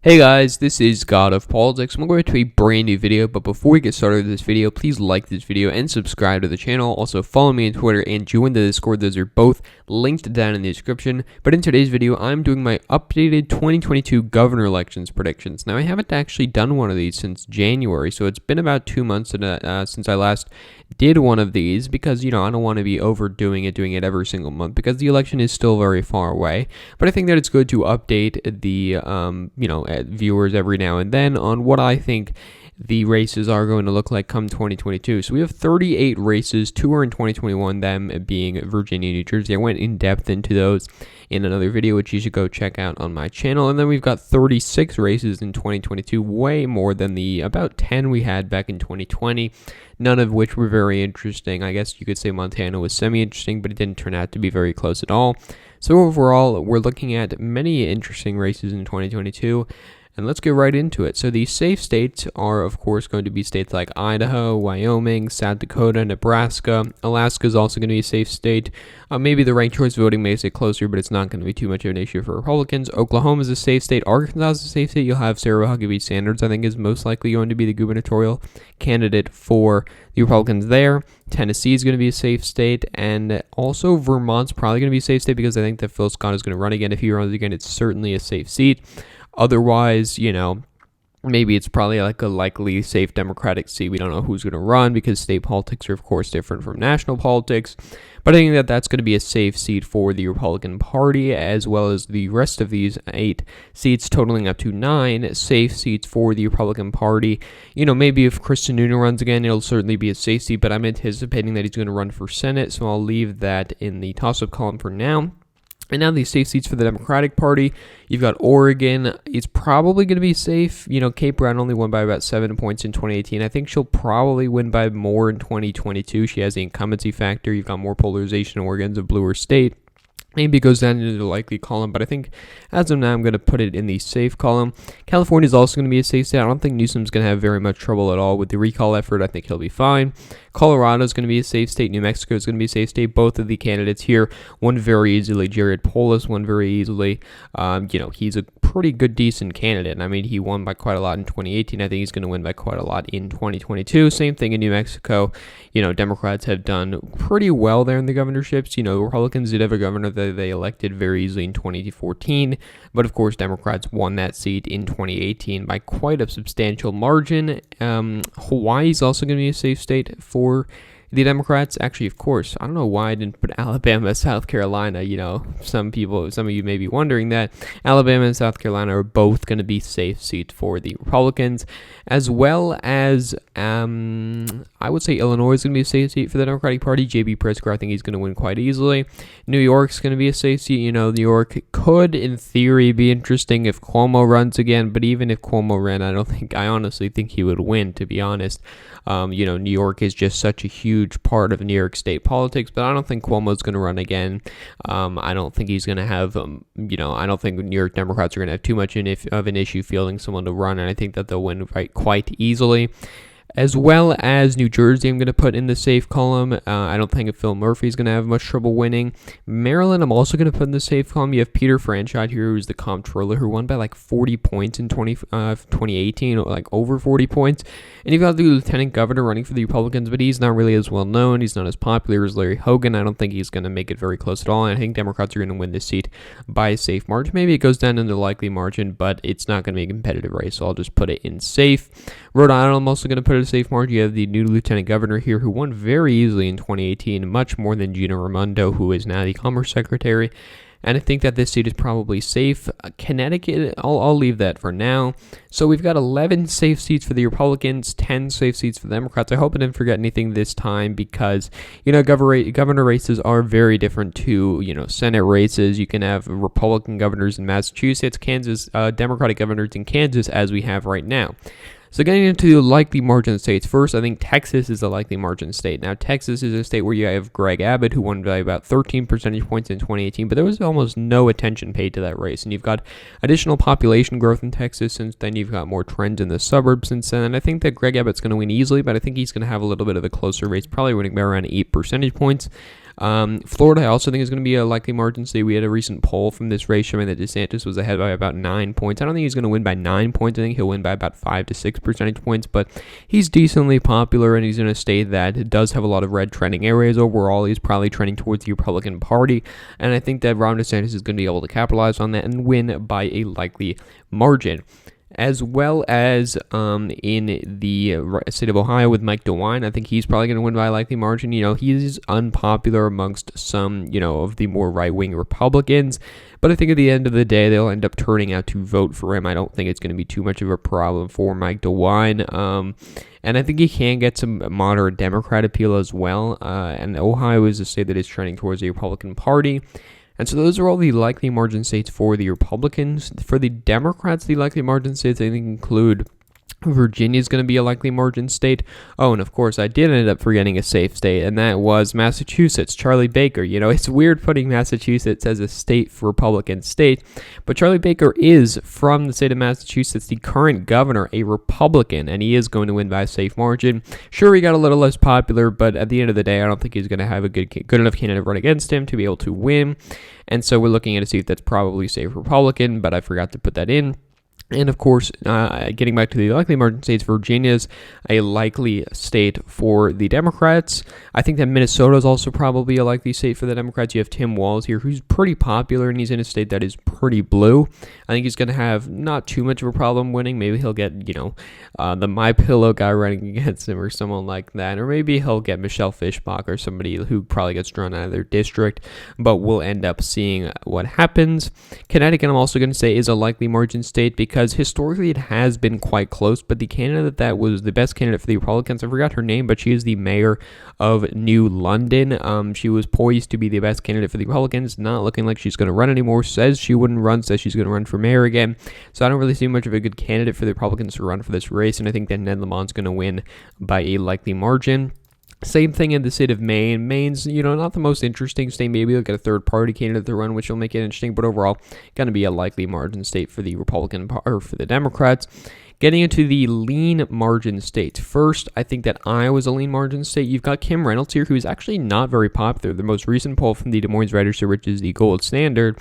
Hey guys, this is God of Politics. I'm going to a brand new video, but before we get started with this video, please like this video and subscribe to the channel. Also follow me on Twitter and join the Discord. Those are both linked down in the description. But in today's video, I'm doing my updated 2022 governor elections predictions. Now, I haven't actually done one of these since January, so it's been about 2 months since I last did one of these because, I don't want to be overdoing it, doing it every single month because the election is still very far away. But I think that it's good to update the, viewers every now and then on what I think the races are going to look like come 2022. So we have 38 races, 2 are in 2021, them being Virginia, New Jersey. I went in depth into those in another video, which you should go check out on my channel. And then we've got 36 races in 2022, way more than the about 10 we had back in 2020, none of which were very interesting. I guess you could say Montana was semi-interesting, but it didn't turn out to be very close at all. So overall, we're looking at many interesting races in 2022. And let's get right into it. So the safe states are, of course, going to be states like Idaho, Wyoming, South Dakota, Nebraska. Alaska is also going to be a safe state. Maybe the ranked choice voting makes it closer, but it's not going to be too much of an issue for Republicans. Oklahoma is a safe state. Arkansas is a safe state. You'll have Sarah Huckabee Sanders, I think, is most likely going to be the gubernatorial candidate for the Republicans there. Tennessee is going to be a safe state. And also Vermont's probably going to be a safe state because I think that Phil Scott is going to run again. If he runs again, it's certainly a safe seat. Otherwise, maybe it's probably like a likely safe Democratic seat. We don't know who's going to run because state politics are, of course, different from national politics. But I think that that's going to be a safe seat for the Republican Party, as well as the rest of these 8 seats, totaling up to 9 safe seats for the Republican Party. Maybe if Chris Sununu runs again, it'll certainly be a safe seat, but I'm anticipating that he's going to run for Senate, so I'll leave that in the toss-up column for now. And now these safe seats for the Democratic Party, you've got Oregon. It's probably going to be safe. Kate Brown only won by about 7 points in 2018. I think she'll probably win by more in 2022. She has the incumbency factor. You've got more polarization in Oregon's a bluer state. Maybe it goes down into the likely column, but I think as of now, I'm going to put it in the safe column. California is also going to be a safe state. I don't think Newsom's going to have very much trouble at all with the recall effort. I think he'll be fine. Colorado is going to be a safe state. New Mexico is going to be a safe state. Both of the candidates here won very easily. Jared Polis won very easily. He's a pretty good, decent candidate. I mean, he won by quite a lot in 2018. I think he's going to win by quite a lot in 2022. Same thing in New Mexico. Democrats have done pretty well there in the governorships. Republicans did have a governor that they elected very easily in 2014. But of course, Democrats won that seat in 2018 by quite a substantial margin. Hawaii is also going to be a safe state for the Democrats. Actually, of course, I don't know why I didn't put Alabama, South Carolina. Some of you may be wondering that. Alabama and South Carolina are both going to be safe seats for the Republicans, as well as I would say Illinois is going to be a safe seat for the Democratic Party. J.B. Pritzker, I think he's going to win quite easily. New York's going to be a safe seat. New York could, in theory, be interesting if Cuomo runs again, but even if Cuomo ran, I honestly think he would win, to be honest. New York is just such a huge part of New York state politics, but I don't think Cuomo's going to run again. I don't think he's going to have, I don't think New York Democrats are going to have too much of an issue fielding someone to run, and I think that they'll win quite easily. As well as New Jersey, I'm going to put in the safe column. I don't think Phil Murphy's going to have much trouble winning. Maryland, I'm also going to put in the safe column. You have Peter Franchot here, who's the comptroller, who won by like 40 points in 2018, like over 40 points. And you've got the lieutenant governor running for the Republicans, but he's not really as well known. He's not as popular as Larry Hogan. I don't think he's going to make it very close at all. And I think Democrats are going to win this seat by a safe margin. Maybe it goes down into the likely margin, but it's not going to be a competitive race, so I'll just put it in safe. Rhode Island, I'm also going to put it a safe margin. You have the new lieutenant governor here who won very easily in 2018, much more than Gina Raimondo, who is now the Commerce Secretary. And I think that this seat is probably safe. Connecticut, I'll leave that for now. So we've got 11 safe seats for the Republicans, 10 safe seats for the Democrats. I hope I didn't forget anything this time because, governor races are very different to, Senate races. You can have Republican governors in Massachusetts, Kansas, Democratic governors in Kansas, as we have right now. So getting into the likely margin states, first, I think Texas is a likely margin state. Now, Texas is a state where you have Greg Abbott, who won by about 13 percentage points in 2018, but there was almost no attention paid to that race. And you've got additional population growth in Texas since then. You've got more trends in the suburbs since then. And I think that Greg Abbott's going to win easily, but I think he's going to have a little bit of a closer race, probably winning by around 8 percentage points. Florida, I also think is going to be a likely margin state. We had a recent poll from this race showing that DeSantis was ahead by about 9 points. I don't think he's going to win by 9 points. I think he'll win by about 5 to 6 percentage points, but he's decently popular, and he's in a state that does have a lot of red trending areas. Overall, he's probably trending towards the Republican Party, and I think that Ron DeSantis is going to be able to capitalize on that and win by a likely margin. As well as in the state of Ohio with Mike DeWine, I think he's probably going to win by a likely margin. He's unpopular amongst some, of the more right-wing Republicans, but I think at the end of the day, they'll end up turning out to vote for him. I don't think it's going to be too much of a problem for Mike DeWine. And I think he can get some moderate Democrat appeal as well. And Ohio is a state that is trending towards the Republican Party. And so those are all the likely margin states for the Republicans. For the Democrats, the likely margin states, I think, include Virginia is going to be a likely margin state. Oh, and of course, I did end up forgetting a safe state, and that was Massachusetts. Charlie Baker. It's weird putting Massachusetts as a state for Republican state, but Charlie Baker is from the state of Massachusetts, the current governor, a Republican, and he is going to win by a safe margin. Sure, he got a little less popular, but at the end of the day, I don't think he's going to have a good enough candidate run against him to be able to win. And so we're looking at a seat that's probably safe Republican, but I forgot to put that in. And of course, getting back to the likely margin states, Virginia's a likely state for the Democrats. I think that Minnesota is also probably a likely state for the Democrats. You have Tim Walz here, who's pretty popular, and he's in a state that is pretty blue. I think he's going to have not too much of a problem winning. Maybe he'll get, the MyPillow guy running against him or someone like that. Or maybe he'll get Michelle Fischbach or somebody who probably gets drawn out of their district. But we'll end up seeing what happens. Connecticut, I'm also going to say, is a likely margin state because historically it has been quite close, but the candidate that was the best candidate for the Republicans, I forgot her name, but she is the mayor of New London. She was poised to be the best candidate for the Republicans, not looking like she's going to run anymore, says she wouldn't run, says she's going to run for mayor again. So I don't really see much of a good candidate for the Republicans to run for this race, and I think that Ned Lamont's going to win by a likely margin. Same thing in the state of Maine. Maine's, not the most interesting state. Maybe they'll get a third-party candidate to run, which will make it interesting. But overall, going to be a likely margin state for the or for the Democrats. Getting into the lean margin states. First, I think that Iowa's a lean margin state. You've got Kim Reynolds here, who is actually not very popular. The most recent poll from the Des Moines Register, which is the gold standard,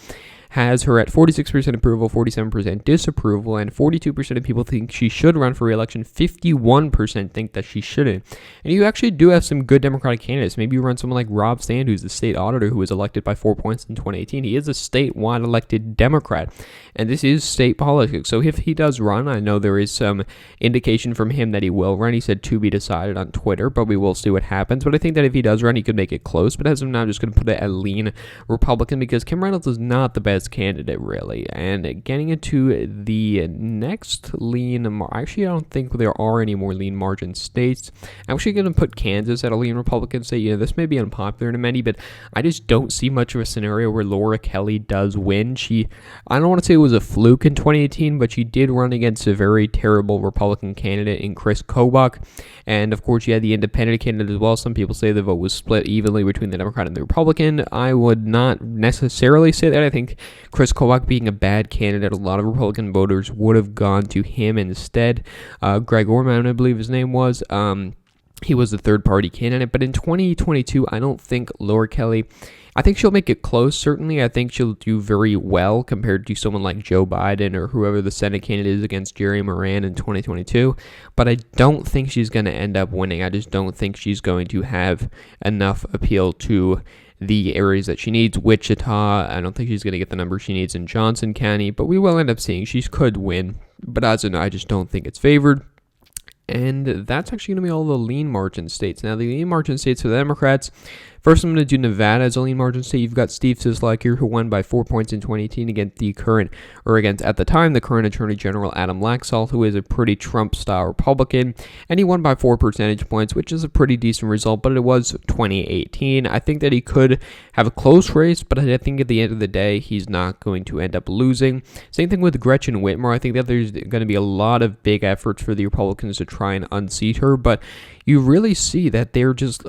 has her at 46% approval, 47% disapproval, and 42% of people think she should run for re-election. 51% think that she shouldn't. And you actually do have some good Democratic candidates. Maybe you run someone like Rob Sand, who's the state auditor who was elected by 4 points in 2018. He is a statewide elected Democrat, and this is state politics. So if he does run, I know there is some indication from him that he will run. He said to be decided on Twitter, but we will see what happens. But I think that if he does run, he could make it close. But as of now, I'm just going to put it at lean Republican because Kim Reynolds is not the best candidate, really. And getting into the next lean, actually, I don't think there are any more lean margin states. I'm actually going to put Kansas at a lean Republican state. This may be unpopular to many, but I just don't see much of a scenario where Laura Kelly does win. I don't want to say it was a fluke in 2018, but she did run against a very terrible Republican candidate in Chris Kobach. And of course, you had the independent candidate as well. Some people say the vote was split evenly between the Democrat and the Republican. I would not necessarily say that. I think Chris Kobach being a bad candidate, a lot of Republican voters would have gone to him instead. Greg Orman, I believe his name was. He was the third-party candidate. But in 2022, I don't think Laura Kelly... I think she'll make it close, certainly. I think she'll do very well compared to someone like Joe Biden or whoever the Senate candidate is against Jerry Moran in 2022. But I don't think she's going to end up winning. I just don't think she's going to have enough appeal to the areas that she needs. Wichita, I don't think she's going to get the numbers she needs in Johnson County. But we will end up seeing she could win. But as of now, I just don't think it's favored. And that's actually going to be all the lean margin states. Now, the lean margin states for the Democrats, first I'm going to do Nevada as a lean margin state. You've got Steve Sisolak here, who won by 4 points in 2018 against at the time, the current Attorney General Adam Laxalt, who is a pretty Trump-style Republican. And he won by 4 percentage points, which is a pretty decent result, but it was 2018. I think that he could have a close race, but I think at the end of the day, he's not going to end up losing. Same thing with Gretchen Whitmer. I think that there's going to be a lot of big efforts for the Republicans to try and unseat her, but you really see that they're just,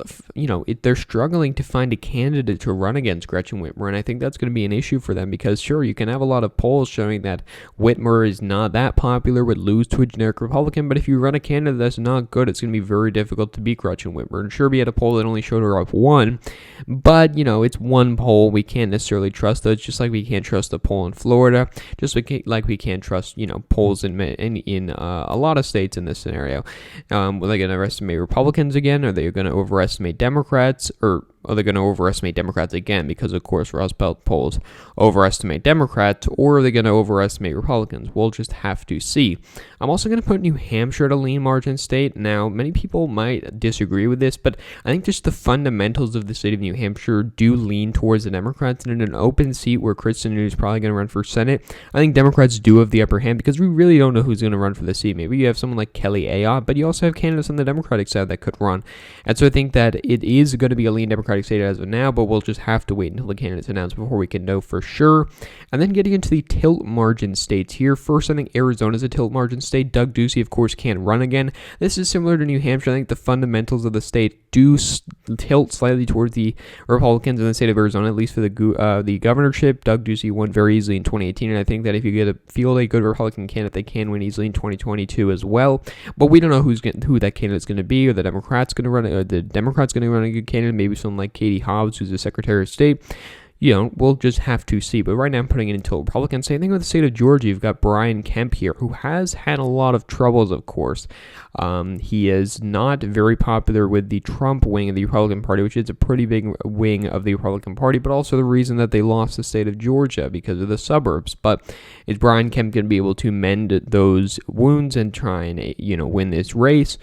they're struggling struggling to find a candidate to run against Gretchen Whitmer, and I think that's going to be an issue for them because, sure, you can have a lot of polls showing that Whitmer is not that popular, would lose to a generic Republican, but if you run a candidate that's not good, it's going to be very difficult to beat Gretchen Whitmer. And sure, we had a poll that only showed her up one, but, it's one poll. We can't necessarily trust those, just like we can't trust the poll in Florida, just like we can't trust, polls in a lot of states in this scenario. Are they going to overestimate Republicans again? Are they going to overestimate Democrats? Or are they going to overestimate Democrats again? Because, of course, Rust Belt polls overestimate Democrats, or are they going to overestimate Republicans? We'll just have to see. I'm also going to put New Hampshire at a lean margin state. Now, many people might disagree with this, but I think just the fundamentals of the state of New Hampshire do lean towards the Democrats. And in an open seat where Kristen Sinema is probably going to run for Senate, I think Democrats do have the upper hand because we really don't know who's going to run for the seat. Maybe you have someone like Kelly Ayotte, but you also have candidates on the Democratic side that could run. And so I think that it is going to be a lean Democratic state as of now, but we'll just have to wait until the candidates announce before we can know for sure. And then getting into the tilt margin states here. First, I think Arizona is a tilt margin state. Doug Ducey, of course, can't run again. This is similar to New Hampshire. I think the fundamentals of the state do tilt slightly towards the Republicans in the state of Arizona, at least for the governorship. Doug Ducey won very easily in 2018, and I think that if you get a good Republican candidate, they can win easily in 2022 as well. But we don't know who that candidate's going to be, or the Democrats going to run, or the Democrats going to run a good candidate. Maybe someone like Katie Hobbs, who's the Secretary of State. We'll just have to see. But right now I'm putting it into Republican. Same thing with the state of Georgia. You've got Brian Kemp here, who has had a lot of troubles, of course. He is not very popular with the Trump wing of the Republican Party, which is a pretty big wing of the Republican Party, but also the reason that they lost the state of Georgia because of the suburbs. But is Brian Kemp going to be able to mend those wounds and try and, win this race?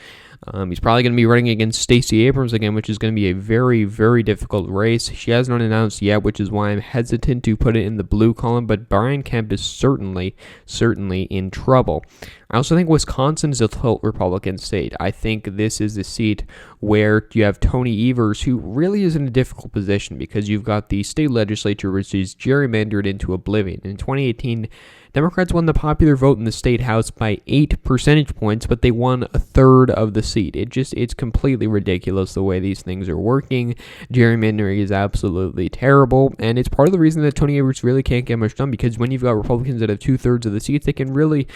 He's probably going to be running against Stacey Abrams again, which is going to be a very, very difficult race. She has not announced yet, which is why I'm hesitant to put it in the blue column, but Brian Kemp is certainly in trouble. I also think Wisconsin is a tilt Republican state. I think this is the seat where you have Tony Evers, who really is in a difficult position because you've got the state legislature, which is gerrymandered into oblivion. In 2018, Democrats won the popular vote in the state house by 8 percentage points, but they won a third of the seat. It's completely ridiculous the way these things are working. Gerrymandering is absolutely terrible, and it's part of the reason that Tony Evers really can't get much done, because when you've got Republicans that have 2/3 of the seats, they can really,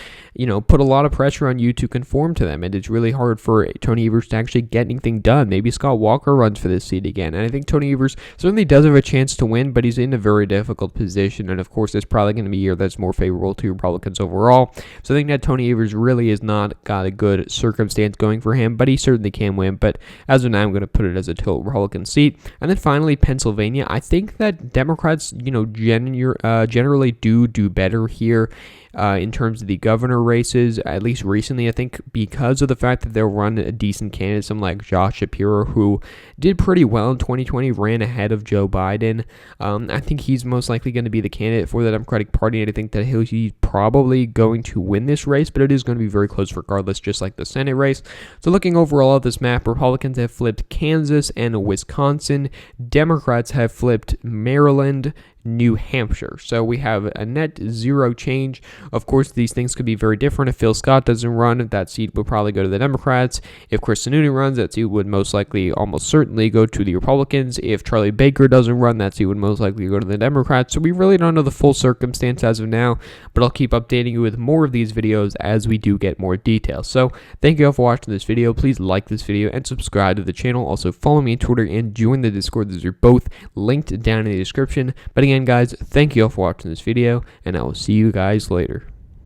put a lot of pressure on you to conform to them, and it's really hard for Tony Evers to actually get anything done. Maybe Scott Walker runs for this seat again, and I think Tony Evers certainly does have a chance to win, but he's in a very difficult position, and of course, it's probably going to be a year that's more favorable to Republicans overall. So I think that Tony Evers really has not got a good circumstance going for him, but he certainly can win. But as of now, I'm going to put it as a tilt Republican seat. And then finally, Pennsylvania. I think that Democrats, generally do better here. In terms of the governor races, at least recently, I think because of the fact that they'll run a decent candidate, someone like Josh Shapiro, who did pretty well in 2020, ran ahead of Joe Biden. I think he's most likely going to be the candidate for the Democratic Party, and I think that he's probably going to win this race, but it is going to be very close regardless, just like the Senate race. So looking overall at this map, Republicans have flipped Kansas and Wisconsin. Democrats have flipped Maryland, New Hampshire. So we have a net zero change. Of course, these things could be very different. If Phil Scott doesn't run, that seat would probably go to the Democrats. If Chris Sununu runs, that seat would most likely, almost certainly, go to the Republicans. If Charlie Baker doesn't run, that seat would most likely go to the Democrats. So we really don't know the full circumstance as of now, but I'll keep updating you with more of these videos as we do get more details. So thank you all for watching this video. Please like this video and subscribe to the channel. Also follow me on Twitter and join the Discord. Those are both linked down in the description. But again, guys, thank you all for watching this video, and I will see you guys later.